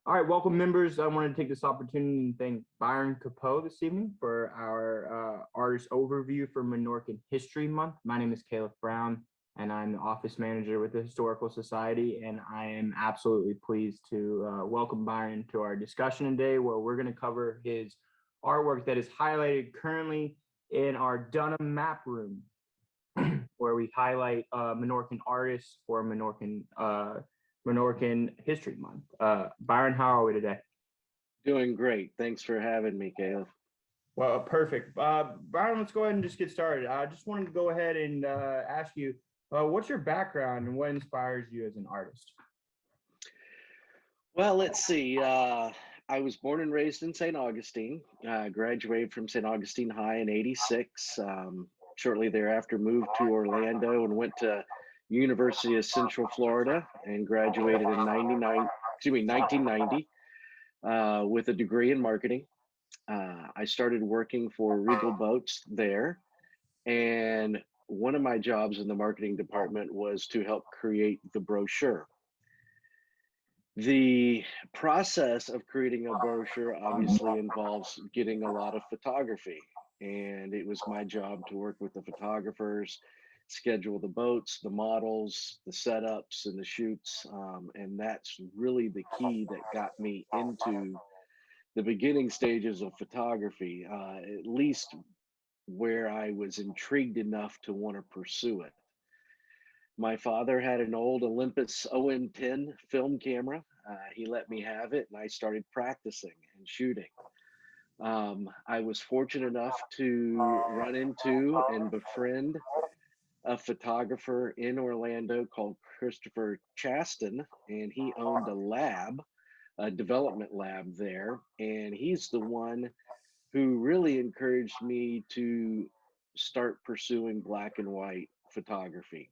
All right, welcome members. I want to take this opportunity and thank Byron Capo this evening for our artist overview for Minorcan History Month. My name is Kaliff Brown, and I'm the office manager with the Historical Society, and I am absolutely pleased to welcome Byron to our discussion today, where we're going to cover his artwork that is highlighted currently in our Dunham map room, where we highlight Minorcan artists for Minorcan History Month. Byron, how are we today? Doing great. Thanks for having me, Caleb. Well, perfect. Byron, let's go ahead and just get started. I just wanted to go ahead and ask you, what's your background and what inspires you as an artist? Well, let's see. I was born and raised in St. Augustine. Graduated from St. Augustine High in '86. Shortly thereafter, moved to Orlando and went to University of Central Florida and graduated in 1990, with a degree in marketing. I started working for Regal Boats there, and one of my jobs in the marketing department was to help create the brochure. The process of creating a brochure obviously involves getting a lot of photography, and it was my job to work with the photographers, schedule the boats, the models, the setups, and the shoots. And that's really the key that got me into the beginning stages of photography, at least where I was intrigued enough to want to pursue it. My father had an old Olympus OM10 film camera. He let me have it, and I started practicing and shooting. I was fortunate enough to run into and befriend a photographer in Orlando called Christopher Chaston, and he owned a lab, a development lab there. And he's the one who really encouraged me to start pursuing black and white photography,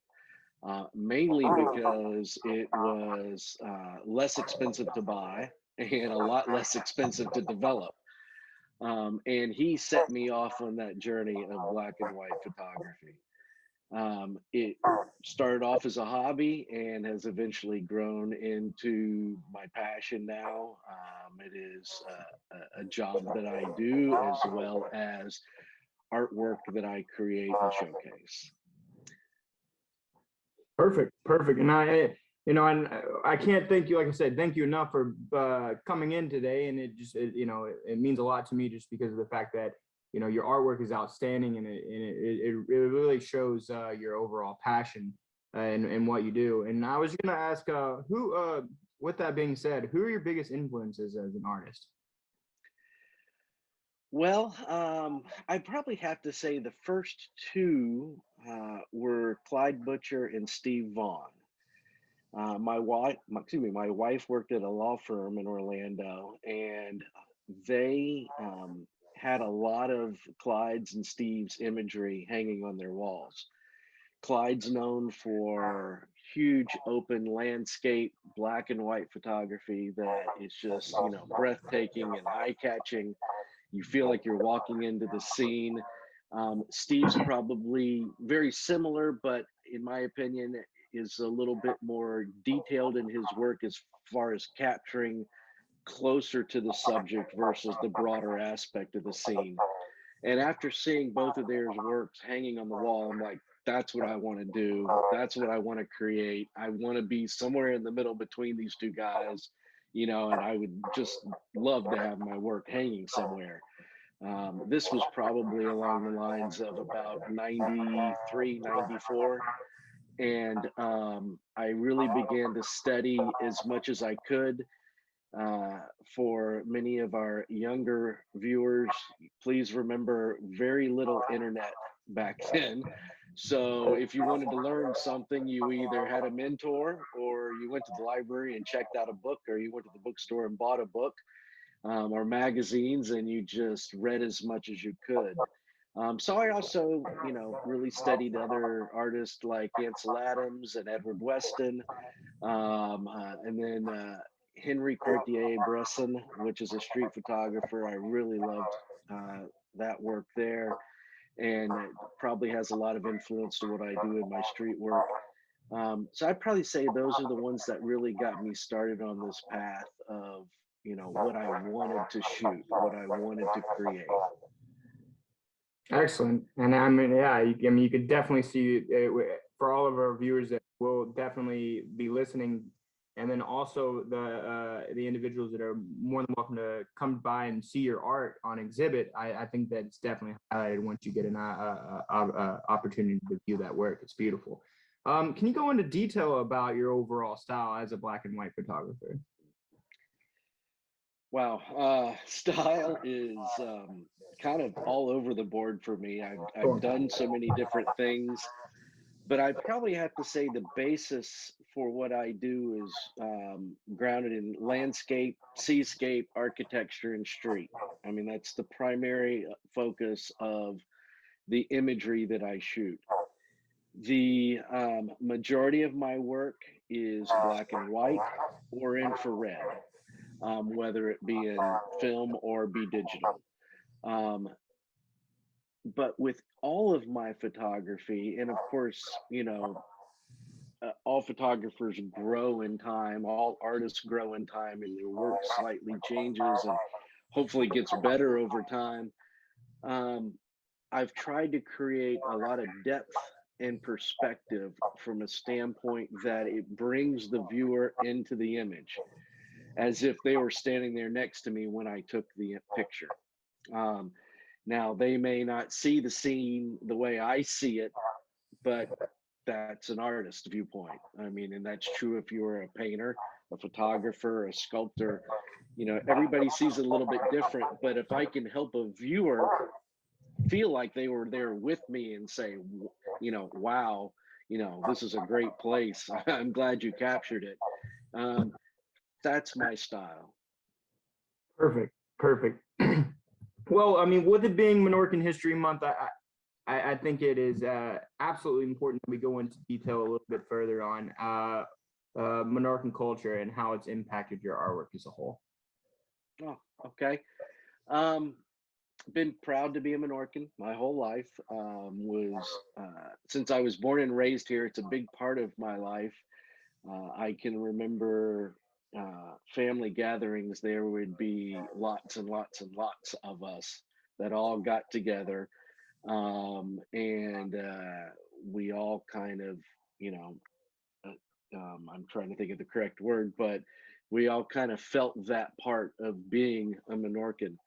mainly because it was less expensive to buy and a lot less expensive to develop. And he set me off on that journey of black and white photography. It started off as a hobby and has eventually grown into my passion now. It is a job that I do as well as artwork that I create and showcase. Perfect, perfect. And I can't thank you, like I said, thank you enough for coming in today. And it means a lot to me just because of the fact that your artwork is outstanding, and it really shows your overall passion and what you do. And I was gonna ask, with that being said, who are your biggest influences as an artist? Well, I probably have to say the first two were Clyde Butcher and Steve Vaughn. My wife worked at a law firm in Orlando, and they had a lot of Clyde's and Steve's imagery hanging on their walls. Clyde's known for huge open landscape, black and white photography that is just, breathtaking and eye catching. You feel like you're walking into the scene. Steve's probably very similar, but in my opinion, is a little bit more detailed in his work as far as capturing closer to the subject versus the broader aspect of the scene. And after seeing both of their works hanging on the wall, I'm like, that's what I want to do. That's what I want to create. I want to be somewhere in the middle between these two guys, and I would just love to have my work hanging somewhere. This was probably along the lines of about 93, 94. And I really began to study as much as I could. For many of our younger viewers, please remember very little internet back then. So if you wanted to learn something, you either had a mentor, or you went to the library and checked out a book, or you went to the bookstore and bought a book, or magazines, and you just read as much as you could. So I also, really studied other artists like Ansel Adams and Edward Weston, and then Henry Cartier-Bresson, which is a street photographer. I really loved that work there, and it probably has a lot of influence to what I do in my street work. So I'd probably say those are the ones that really got me started on this path of, what I wanted to shoot, what I wanted to create. Excellent. And I mean, yeah, I mean, you could definitely see for all of our viewers that will definitely be listening, and then also the individuals that are more than welcome to come by and see your art on exhibit. I think that it's definitely highlighted once you get an opportunity to view that work. It's beautiful. Can you go into detail about your overall style as a black and white photographer? Wow, style is kind of all over the board for me. I've Sure. done so many different things, but I probably have to say the basis for what I do is grounded in landscape, seascape, architecture, and street. I mean, that's the primary focus of the imagery that I shoot. The majority of my work is black and white or infrared, whether it be in film or be digital. Um, but with all of my photography, and of course, all photographers grow in time, all artists grow in time, and their work slightly changes and hopefully gets better over time. Um, I've tried to create a lot of depth and perspective from a standpoint that it brings the viewer into the image as if they were standing there next to me when I took the picture. Um, Now, they may not see the scene the way I see it, but that's an artist viewpoint. I mean, and that's true if you're a painter, a photographer, a sculptor. Everybody sees it a little bit different, but if I can help a viewer feel like they were there with me and say, wow, this is a great place. I'm glad you captured it. Um, that's my style. Perfect. Perfect. Well, I mean, with it being Minorcan History Month, I think it is absolutely important that we go into detail a little bit further on Minorcan culture and how it's impacted your artwork as a whole. Oh, okay. Um, been proud to be a Minorcan my whole life. Was Since I was born and raised here, it's a big part of my life. I can remember family gatherings. There would be lots and lots and lots of us that all got together, and we all kind of, you know, I'm trying to think of the correct word, but we all kind of felt that part of being a Minorcan.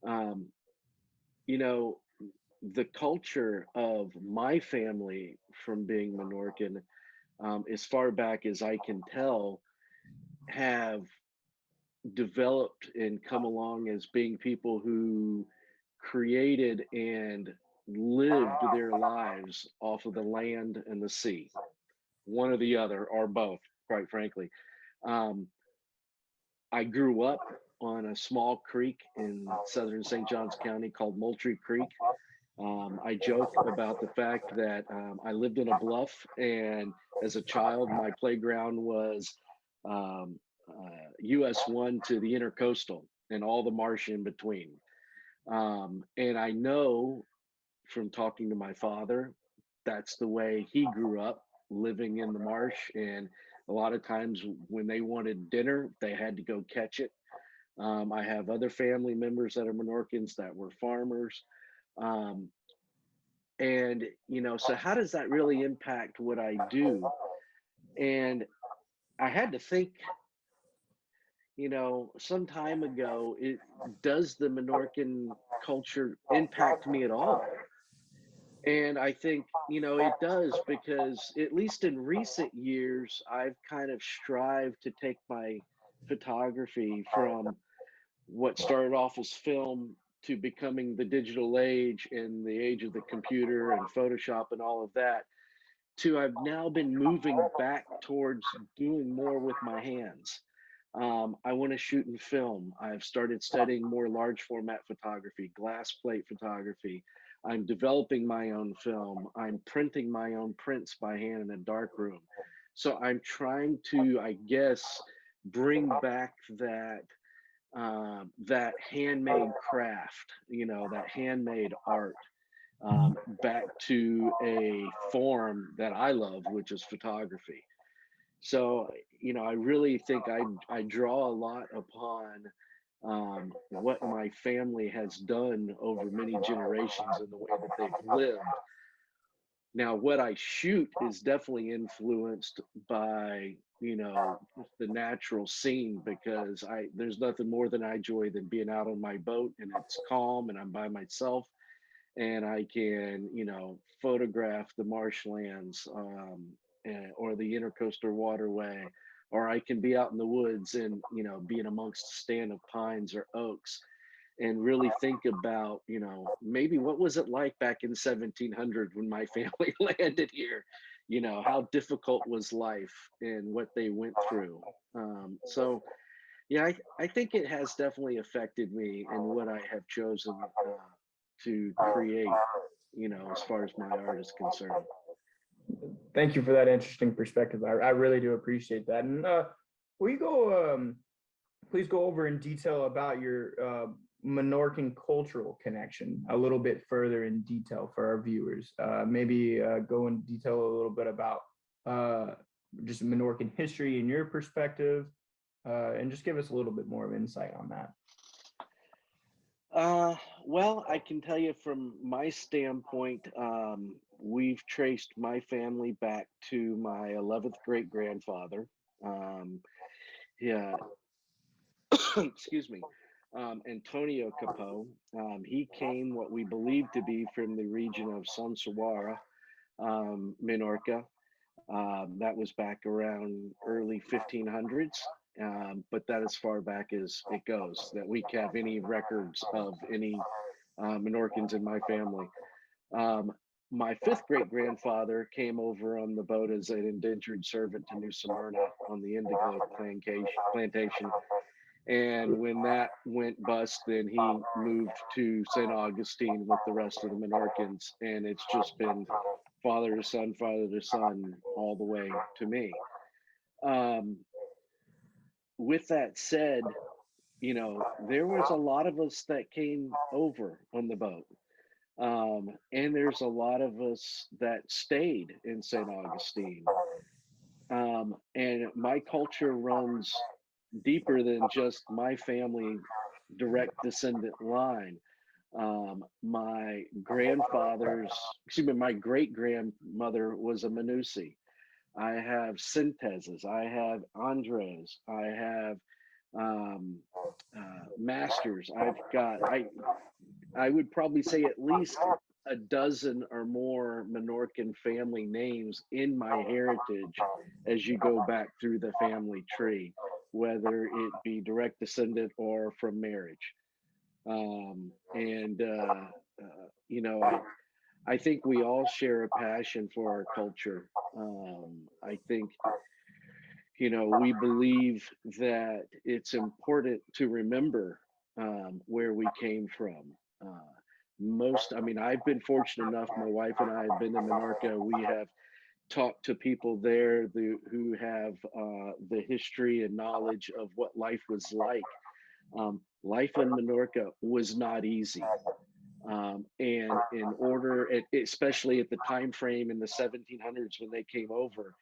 Um, you know, the culture of my family from being Minorcan, as far back as I can tell, have developed and come along as being people who created and lived their lives off of the land and the sea, one or the other, or both, quite frankly. Um, I grew up on a small creek in southern St. Johns County called Moultrie Creek. I joke about the fact that I lived in a bluff, and as a child, my playground was um, US 1 to the intercoastal and all the marsh in between. And I know from talking to my father, that's the way he grew up, living in the marsh. And a lot of times when they wanted dinner, they had to go catch it. I have other family members that are Menorcans that were farmers. Um, so how does that really impact what I do? And I had to think, some time ago, does the Menorcan culture impact me at all? And I think, it does, because at least in recent years, I've kind of strived to take my photography from what started off as film to becoming the digital age and the age of the computer and Photoshop and all of that, to I've now been moving back towards doing more with my hands. I want to shoot in film. I've started studying more large format photography, glass plate photography. I'm developing my own film. I'm printing my own prints by hand in a dark room. So I'm trying to, I guess, bring back that handmade craft, that handmade art. back to a form that I love, which is photography. So, I really think I draw a lot upon what my family has done over many generations and the way that they've lived. Now, what I shoot is definitely influenced by, just the natural scene, because there's nothing more than I enjoy than being out on my boat and it's calm and I'm by myself and I can, photograph the marshlands, or the intercoastal waterway, or I can be out in the woods and, being amongst a stand of pines or oaks and really think about, maybe what was it like back in 1700 when my family landed here? How difficult was life and what they went through. So, yeah, I think it has definitely affected me and what I have chosen to create, as far as my art is concerned. Thank you for that interesting perspective. I really do appreciate that. And will you please go over in detail about your Minorcan cultural connection a little bit further in detail for our viewers? Maybe go in detail a little bit about just Minorcan history in your perspective, and just give us a little bit more of insight on that. Well, I can tell you from my standpoint, we've traced my family back to my 11th great grandfather. Yeah, excuse me, Antonio Capo. He came what we believe to be from the region of Sonsawara, Minorca. That was back around early 1500s, but that as far back as it goes that we have any records of any Minorcans in my family. Um, my fifth great grandfather came over on the boat as an indentured servant to New Smyrna on the indigo plantation. And when that went bust, then he moved to Saint Augustine with the rest of the Minorcans. And it's just been father to son, all the way to me. Um, with that said, there was a lot of us that came over on the boat. And there's a lot of us that stayed in St. Augustine. And my culture runs deeper than just my family direct descendant line. My great grandmother was a Manusi. I have Sintezes, I have Andres, I have um, Masters. I would probably say at least a dozen or more Menorcan family names in my heritage as you go back through the family tree, whether it be direct descendant or from marriage. And I think we all share a passion for our culture. I think, we believe that it's important to remember where we came from. I've been fortunate enough, my wife and I have been to Minorca. We have talked to people there who have the history and knowledge of what life was like. Life in Minorca was not easy. And in order, especially at the time frame in the 1700s when they came over,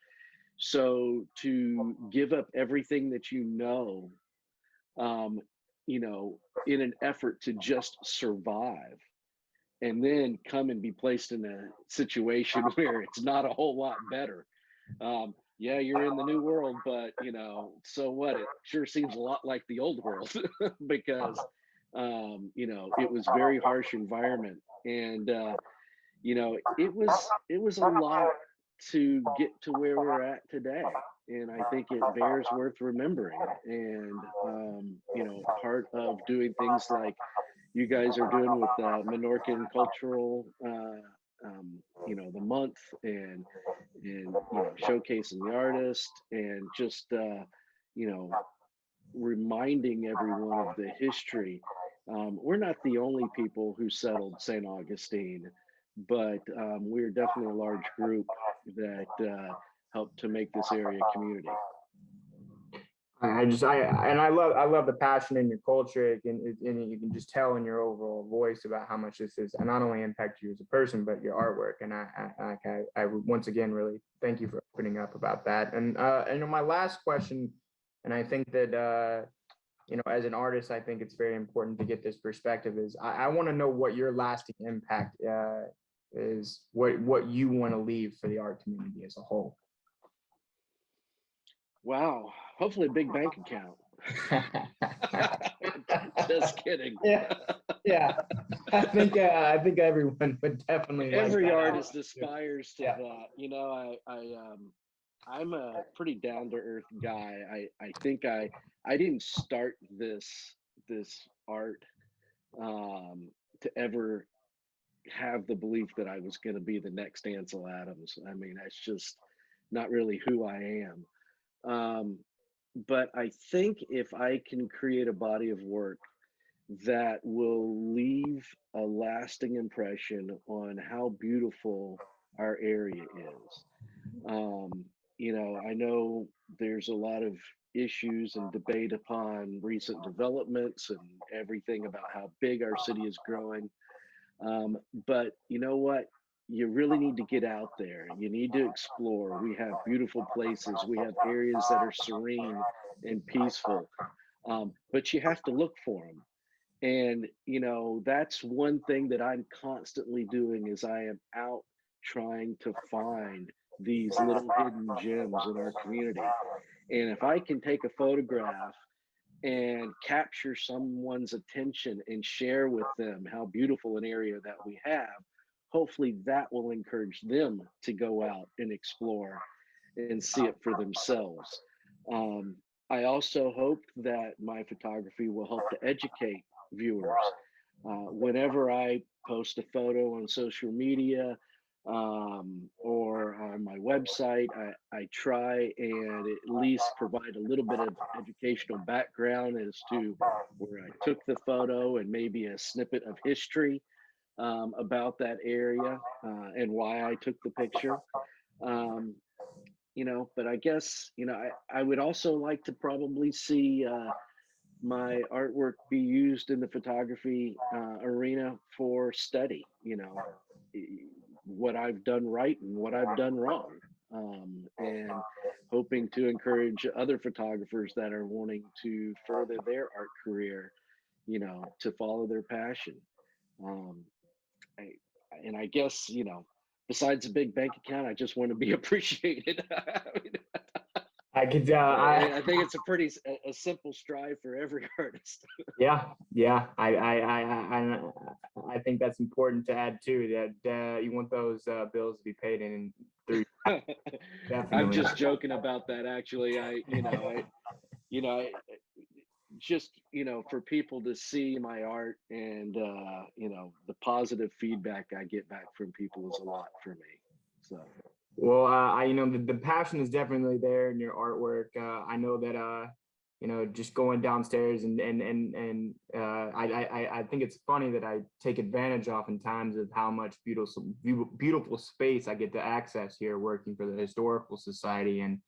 so to give up everything that um, in an effort to just survive, and then come and be placed in a situation where it's not a whole lot better. Yeah, you're in the new world, but so what? It sure seems a lot like the old world because it was very harsh environment, and it was a lot to get to where we're at today. And I think it bears worth remembering. And part of doing things like you guys are doing with Menorcan cultural, the month, and showcasing the artist, and just you know reminding everyone of the history. We're not the only people who settled St. Augustine, but we're definitely a large group that helped to make this area a community. I love the passion in your culture, and you can just tell in your overall voice about how much this is, and not only impact you as a person, but your artwork. And I once again really thank you for opening up about that. And my last question, and I think that as an artist, I think it's very important to get this perspective. Is I want to know what your lasting impact is, what you want to leave for the art community as a whole. Wow. Hopefully a big bank account. Just kidding. Yeah, yeah. I think everyone would definitely Every like that artist outlook, too. aspires to Yeah. that. I'm a pretty down to earth guy. I think I didn't start this art to ever have the belief that I was going to be the next Ansel Adams. I mean, that's just not really who I am. Um, but I think if I can create a body of work that will leave a lasting impression on how beautiful our area is. I know there's a lot of issues and debate upon recent developments and everything about how big our city is growing. But you know what? You really need to get out there. You need to explore. We have beautiful places. We have areas that are serene and peaceful. But you have to look for them. And that's one thing that I'm constantly doing is I am out trying to find these little hidden gems in our community. And if I can take a photograph and capture someone's attention and share with them how beautiful an area that we have, hopefully that will encourage them to go out and explore and see it for themselves. I also hope that my photography will help to educate viewers. Whenever I post a photo on social media or on my website, I try and at least provide a little bit of educational background as to where I took the photo and maybe a snippet of history about that area and why I took the picture. Um, but I guess, I would also like to probably see my artwork be used in the photography arena for study, what I've done right and what I've done wrong. And hoping to encourage other photographers that are wanting to further their art career, to follow their passion. Um, I, and I guess, besides a big bank account, I just want to be appreciated. I mean, I could, I think it's a pretty a simple strive for every artist. yeah, yeah. I think that's important to add too. That you want those bills to be paid in through. I'm Definitely. just joking about that. Actually, you know, I, just for people to see my art and the positive feedback I get back from people is a lot for me. So. Well, the passion is definitely there in your artwork. I know that just going downstairs I think it's funny that I take advantage oftentimes of how much beautiful space I get to access here working for the Historical Society, and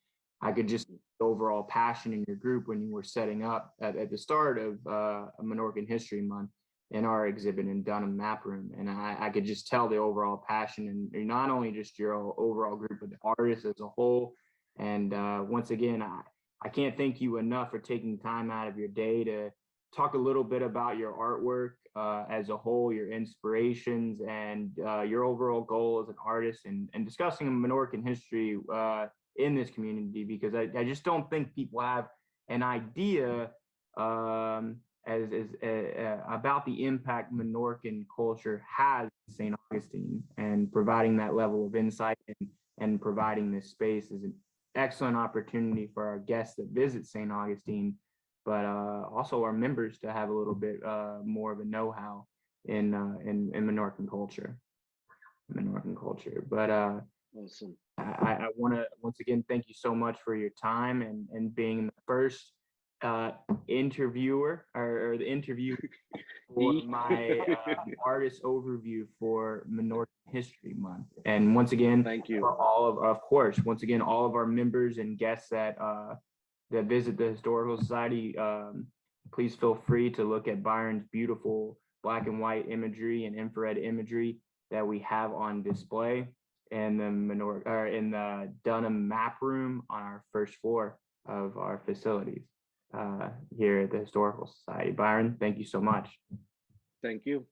I could just the overall passion in your group when you were setting up at the start of Minorcan History Month in our exhibit in Dunham Map Room. And I could just tell the overall passion and not only just your overall group, but the artists as a whole. And once again, I can't thank you enough for taking time out of your day to talk a little bit about your artwork as a whole, your inspirations, and your overall goal as an artist, and discussing Minorcan history in this community, because I just don't think people have an idea about the impact Minorcan culture has in Saint Augustine, and providing that level of insight and providing this space is an excellent opportunity for our guests that visit Saint Augustine, but also our members to have a little bit more of a know-how in Minorcan culture. But Awesome. I want to once again thank you so much for your time and being the first interviewer or the interview for my artist overview for Minorcan History Month. And once again, Thank you. for all of course, once again, all of our members and guests that that visit the Historical Society, please feel free to look at Byron's beautiful black and white imagery and infrared imagery that we have on display in the Dunham map room on our first floor of our facilities here at the Historical Society. Byron, thank you so much. Thank you.